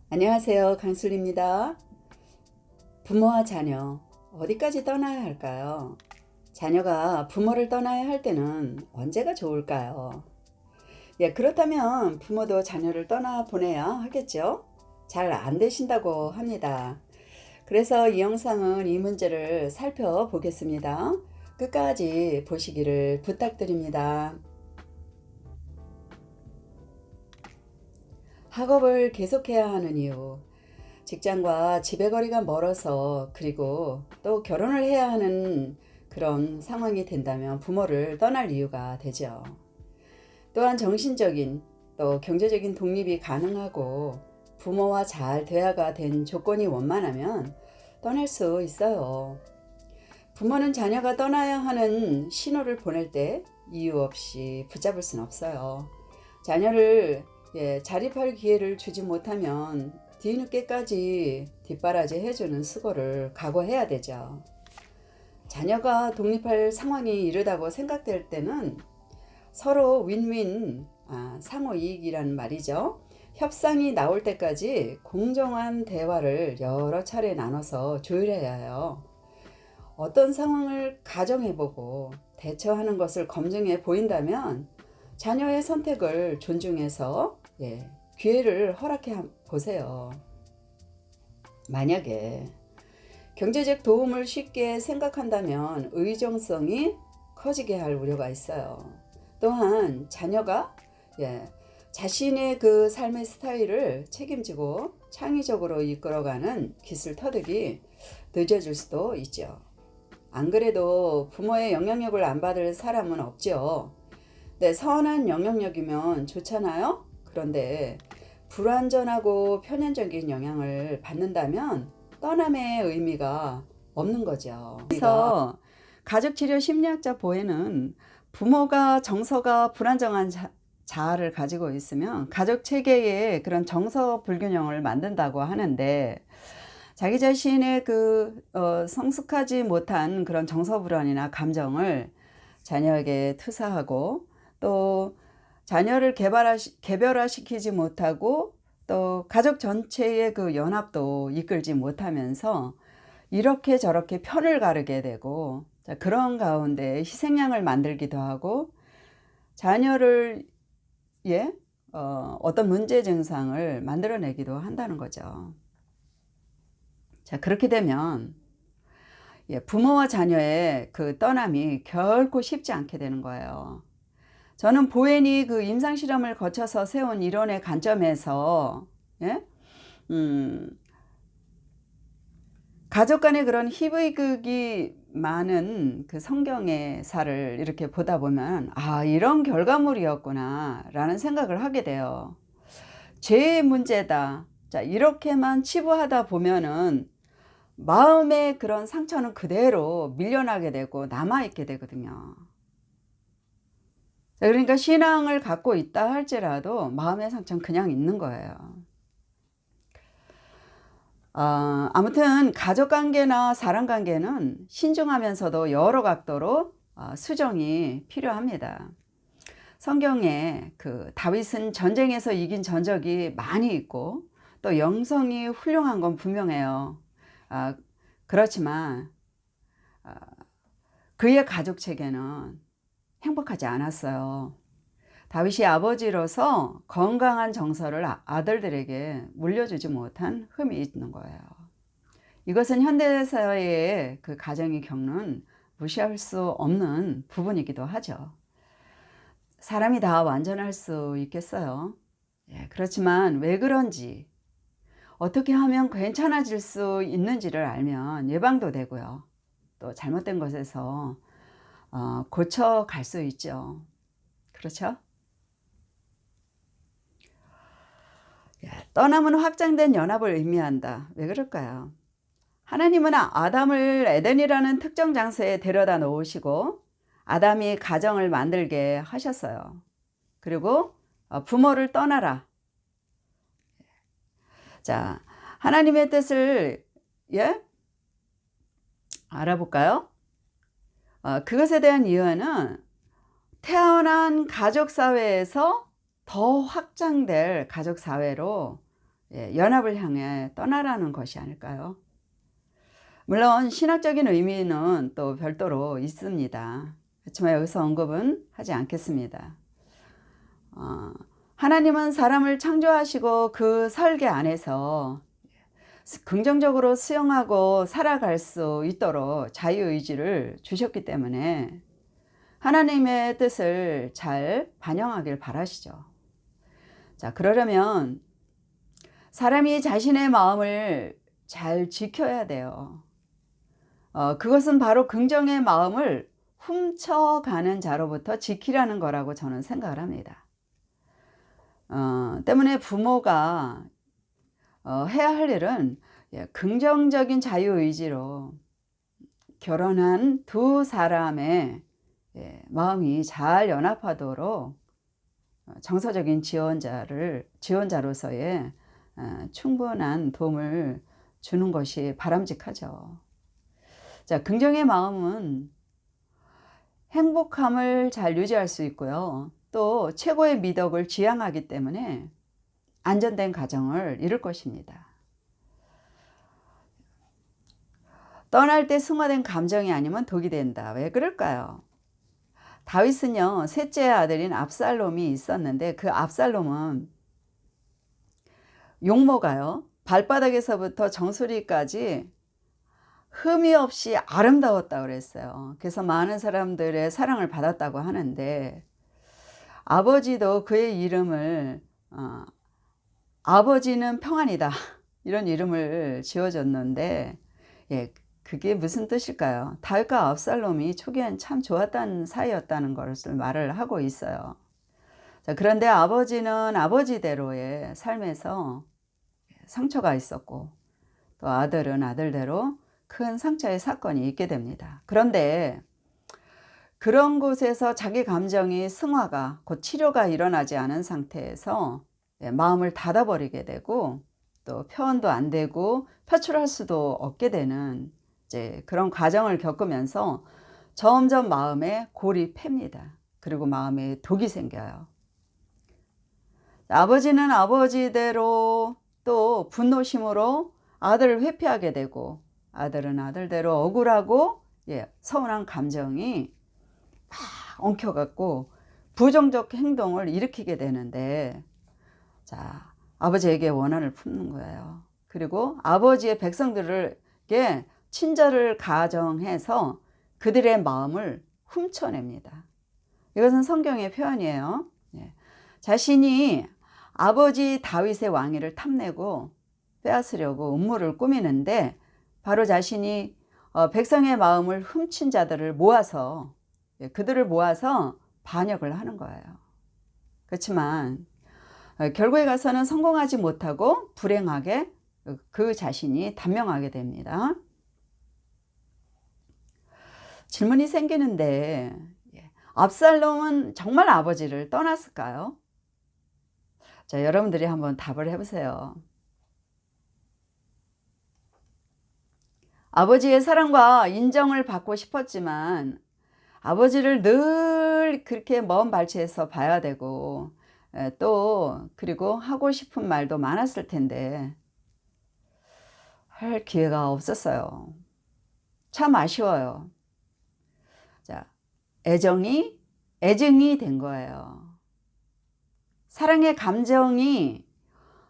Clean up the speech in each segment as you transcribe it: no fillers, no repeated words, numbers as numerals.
안녕하세요. 강술입니다. 부모와 자녀, 어디까지 떠나야 할까요? 자녀가 부모를 떠나야 할 때는 언제가 좋을까요? 그렇다면 부모도 자녀를 떠나 보내야 하겠죠? 잘 안 되신다고 합니다. 그래서 이 영상은 이 문제를 살펴보겠습니다. 끝까지 보시기를 부탁드립니다. 학업을 계속해야 하는 이유, 직장과 집의 거리가 멀어서, 그리고 또 결혼을 해야 하는 그런 상황이 된다면 부모를 떠날 이유가 되죠. 또한 정신적인 또 경제적인 독립이 가능하고 부모와 잘 대화가 된 조건이 원만하면 떠날 수 있어요. 부모는 자녀가 떠나야 하는 신호를 보낼 때 이유 없이 붙잡을 순 없어요. 자녀를 자립할 기회를 주지 못하면 뒤늦게까지 뒷바라지 해주는 수고를 각오해야 되죠. 자녀가 독립할 상황이 이르다고 생각될 때는 서로 윈윈, 상호이익이라는 말이죠. 협상이 나올 때까지 공정한 대화를 여러 차례 나눠서 조율해야 해요. 어떤 상황을 가정해보고 대처하는 것을 검증해 보인다면 자녀의 선택을 존중해서 기회를 허락해 보세요. 만약에 경제적 도움을 쉽게 생각한다면 의존성이 커지게 할 우려가 있어요. 또한 자녀가 자신의 그 삶의 스타일을 책임지고 창의적으로 이끌어가는 기술 터득이 늦어질 수도 있죠. 안 그래도 부모의 영향력을 안 받을 사람은 없죠. 선한 영향력이면 좋잖아요. 그런데 불완전하고 편향적인 영향을 받는다면 떠남의 의미가 없는 거죠. 그래서 가족치료 심리학자 보에는 부모가 정서가 불안정한 자아를 가지고 있으면 가족 체계에 그런 정서 불균형을 만든다고 하는데, 자기 자신의 성숙하지 못한 그런 정서 불안이나 감정을 자녀에게 투사하고, 또 자녀를 개별화시키지 못하고, 또 가족 전체의 그 연합도 이끌지 못하면서 이렇게 저렇게 편을 가르게 되고, 그런 가운데 희생양을 만들기도 하고 자녀를 어떤 문제 증상을 만들어내기도 한다는 거죠. 그렇게 되면 부모와 자녀의 그 떠남이 결코 쉽지 않게 되는 거예요. 저는 보앤이 그 임상실험을 거쳐서 세운 이론의 관점에서 가족 간의 그런 희비극이 많은 그 성경의 사를 이렇게 보다 보면 이런 결과물이었구나 라는 생각을 하게 돼요. 죄의 문제다, 이렇게만 치부하다 보면은 마음의 그런 상처는 그대로 밀려나게 되고 남아있게 되거든요. 그러니까 신앙을 갖고 있다 할지라도 마음의 상처는 그냥 있는 거예요. 아무튼 가족관계나 사람관계는 신중하면서도 여러 각도로 수정이 필요합니다. 성경에 그 다윗은 전쟁에서 이긴 전적이 많이 있고 또 영성이 훌륭한 건 분명해요. 그렇지만 그의 가족 체계는 행복하지 않았어요. 다윗이 아버지로서 건강한 정서를 아들들에게 물려주지 못한 흠이 있는 거예요. 이것은 현대사회의 그 가정이 겪는 무시할 수 없는 부분이기도 하죠. 사람이 다 완전할 수 있겠어요. 그렇지만 왜 그런지, 어떻게 하면 괜찮아질 수 있는지를 알면 예방도 되고요. 또 잘못된 것에서 고쳐갈 수 있죠. 그렇죠? 떠남은 확장된 연합을 의미한다. 왜 그럴까요? 하나님은 아담을 에덴이라는 특정 장소에 데려다 놓으시고 아담이 가정을 만들게 하셨어요. 그리고 부모를 떠나라. 하나님의 뜻을 알아볼까요? 그것에 대한 이유는 태어난 가족 사회에서 더 확장될 가족 사회로 연합을 향해 떠나라는 것이 아닐까요? 물론 신학적인 의미는 또 별도로 있습니다. 그렇지만 여기서 언급은 하지 않겠습니다. 하나님은 사람을 창조하시고 그 설계 안에서 긍정적으로 수용하고 살아갈 수 있도록 자유의지를 주셨기 때문에 하나님의 뜻을 잘 반영하길 바라시죠. 자, 그러려면 사람이 자신의 마음을 잘 지켜야 돼요. 그것은 바로 긍정의 마음을 훔쳐가는 자로부터 지키라는 거라고 저는 생각을 합니다. 때문에 부모가 해야 할 일은 긍정적인 자유의지로 결혼한 두 사람의 마음이 잘 연합하도록 정서적인 지원자로서의 충분한 도움을 주는 것이 바람직하죠. 자, 긍정의 마음은 행복함을 잘 유지할 수 있고요. 또 최고의 미덕을 지향하기 때문에 안전된 가정을 이룰 것입니다. 떠날 때 승화된 감정이 아니면 독이 된다. 왜 그럴까요? 다윗은요, 셋째 아들인 압살롬이 있었는데 그 압살롬은 용모가요, 발바닥에서부터 정수리까지 흠이 없이 아름다웠다고 그랬어요. 그래서 많은 사람들의 사랑을 받았다고 하는데, 아버지도 그의 이름을 아버지는 평안이다 이런 이름을 지어줬는데, 그게 무슨 뜻일까요? 다윗과 압살롬이 초기엔 참 좋았다는 사이였다는 것을 말을 하고 있어요. 자, 그런데 아버지는 아버지대로의 삶에서 상처가 있었고, 또 아들은 아들대로 큰 상처의 사건이 있게 됩니다. 그런데 그런 곳에서 자기 감정이 승화가 곧 치료가 일어나지 않은 상태에서 마음을 닫아버리게 되고, 또 표현도 안 되고 표출할 수도 없게 되는 이제 그런 과정을 겪으면서 점점 마음에 골이 팹니다. 그리고 마음에 독이 생겨요. 아버지는 아버지대로 또 분노심으로 아들을 회피하게 되고, 아들은 아들대로 억울하고 서운한 감정이 막 엉켜갖고 부정적 행동을 일으키게 되는데, 자, 아버지에게 원한을 품는 거예요. 그리고 아버지의 백성들에게 친절을 가정해서 그들의 마음을 훔쳐냅니다. 이것은 성경의 표현이에요. 자신이 아버지 다윗의 왕위를 탐내고 빼앗으려고 음모를 꾸미는데, 바로 자신이 백성의 마음을 훔친 자들을 모아서 그들을 모아서 반역을 하는 거예요. 그렇지만 결국에 가서는 성공하지 못하고 불행하게 그 자신이 단명하게 됩니다. 질문이 생기는데, 압살롬은 정말 아버지를 떠났을까요? 자, 여러분들이 한번 답을 해보세요. 아버지의 사랑과 인정을 받고 싶었지만 아버지를 늘 그렇게 먼 발치에서 봐야 되고, 또 그리고 하고 싶은 말도 많았을 텐데 할 기회가 없었어요. 참 아쉬워요. 자, 애증이 된 거예요. 사랑의 감정이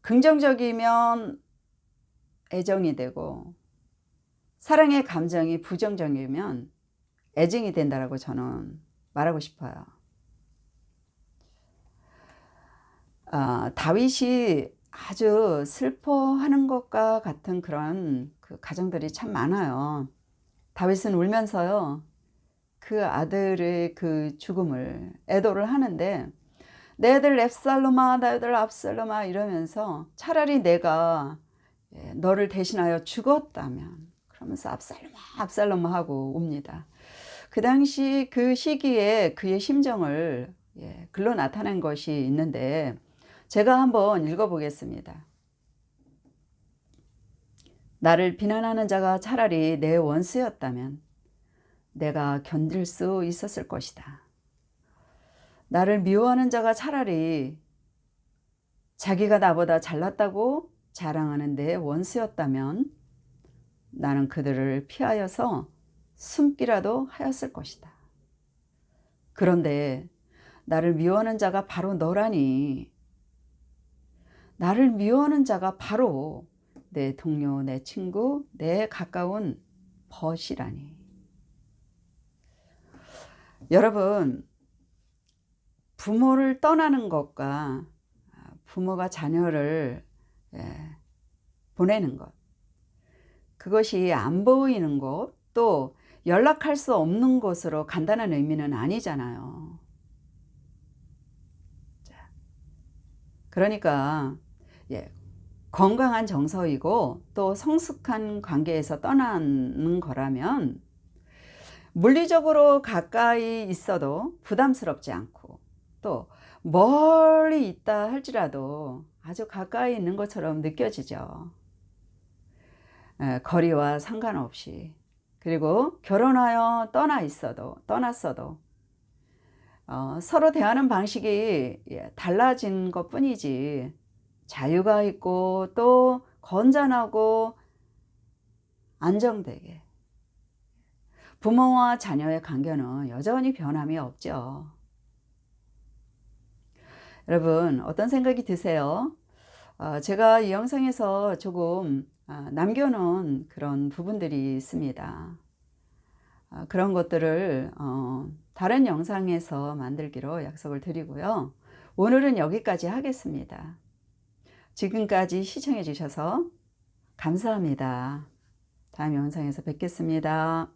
긍정적이면 애정이 되고, 사랑의 감정이 부정적이면 애증이 된다라고 저는 말하고 싶어요. 다윗이 아주 슬퍼하는 것과 같은 그런 그 가정들이 참 많아요. 다윗은 울면서요, 그 아들의 그 죽음을 애도를 하는데, 내 아들 앱살롬아, 내 아들 압살롬아 이러면서 차라리 내가 너를 대신하여 죽었다면, 그러면서 압살롬아 압살롬아 하고 옵니다. 그 당시 그 시기에 그의 심정을 글로 나타낸 것이 있는데, 제가 한번 읽어보겠습니다. 나를 비난하는 자가 차라리 내 원수였다면 내가 견딜 수 있었을 것이다. 나를 미워하는 자가 차라리 자기가 나보다 잘났다고 자랑하는 내 원수였다면 나는 그들을 피하여서 숨기라도 하였을 것이다. 그런데 나를 미워하는 자가 바로 너라니. 나를 미워하는 자가 바로 내 동료, 내 친구, 내 가까운 벗이라니. 여러분, 부모를 떠나는 것과 부모가 자녀를 보내는 것, 그것이 안 보이는 것, 또 연락할 수 없는 곳으로 간다는 의미는 아니잖아요. 그러니까 건강한 정서이고 또 성숙한 관계에서 떠나는 거라면 물리적으로 가까이 있어도 부담스럽지 않고 또 멀리 있다 할지라도 아주 가까이 있는 것처럼 느껴지죠. 거리와 상관없이. 그리고 결혼하여 떠났어도 서로 대하는 방식이 달라진 것 뿐이지 자유가 있고 또 건전하고 안정되게 부모와 자녀의 관계는 여전히 변함이 없죠. 여러분, 어떤 생각이 드세요? 제가 이 영상에서 조금 남겨놓은 그런 부분들이 있습니다. 그런 것들을 다른 영상에서 만들기로 약속을 드리고요. 오늘은 여기까지 하겠습니다. 지금까지 시청해 주셔서 감사합니다. 다음 영상에서 뵙겠습니다.